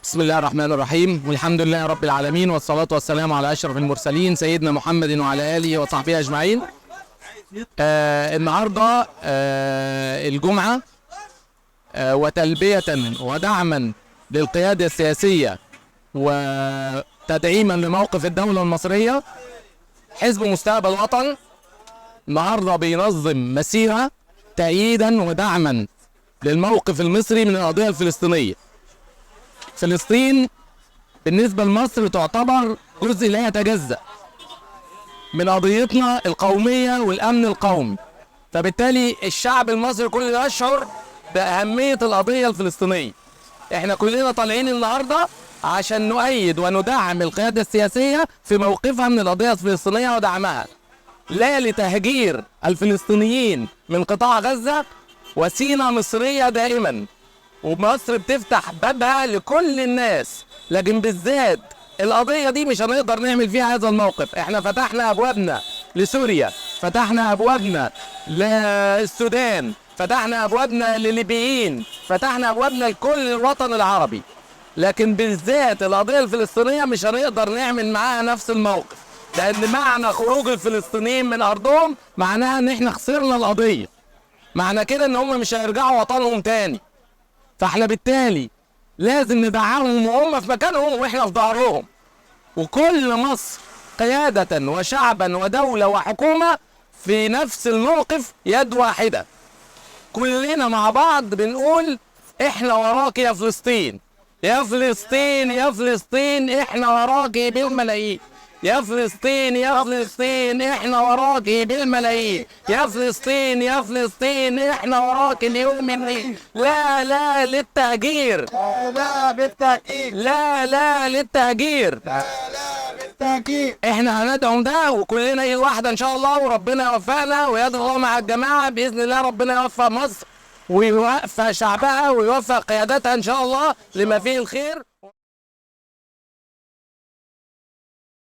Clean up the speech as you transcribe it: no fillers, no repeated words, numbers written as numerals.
بسم الله الرحمن الرحيم، والحمد لله رب العالمين، والصلاة والسلام على أشرف المرسلين سيدنا محمد وعلى آله وصحبه أجمعين. النهاردة الجمعة، وتلبية ودعما للقيادة السياسية وتدعيما لموقف الدولة المصرية، حزب مستقبل وطن النهاردة بينظم مسيرة تأييدا ودعما للموقف المصري من القضية الفلسطينية. فلسطين بالنسبة لمصر تعتبر جزء لا يتجزأ من قضيتنا القومية والأمن القومي، فبالتالي الشعب المصري كله يشعر بأهمية القضية الفلسطينية. احنا كلنا طالعين النهاردة عشان نؤيد وندعم القيادة السياسية في موقفها من القضية الفلسطينية ودعمها، لا لتهجير الفلسطينيين من قطاع غزة، وسينة مصرية دائما، ومصر بتفتح بابها لكل الناس، لكن بالذات القضية دي مش هنقدر نعمل فيها هذا الموقف. احنا فتحنا ابوابنا لسوريا، فتحنا ابوابنا للسودان، فتحنا ابوابنا للليبيين، فتحنا ابوابنا لكل الوطن العربي، لكن بالذات القضية الفلسطينية مش هنقدر نعمل معاها نفس الموقف، لان معنى خروج الفلسطينيين من ارضهم معناها ان احنا خسرنا القضية، معنى كده ان هم مش هيرجعوا وطنهم تاني. فاحنا بالتالي لازم ندعمهم وهم في مكانهم واحنا في ظهرهم، وكل مصر قيادة وشعبا ودولة وحكومة في نفس الموقف، يد واحدة، كلنا مع بعض بنقول احنا وراك يا فلسطين، يا فلسطين يا فلسطين، احنا وراك بالملايين، يا فلسطين يا فلسطين، احنا وراك بالملايين، يا فلسطين يا فلسطين، احنا وراك اليوم الليل. لا لا للتهجير، لا بالتأكيد، لا للتهجير، لا بالتأكيد. احنا هندعم ده وكلنا ايد واحده ان شاء الله، وربنا يوفقنا ويد الله مع الجماعه باذن الله. ربنا يوفق مصر ويوفق شعبها ويوفق قيادتها ان شاء الله لما فيه الخير.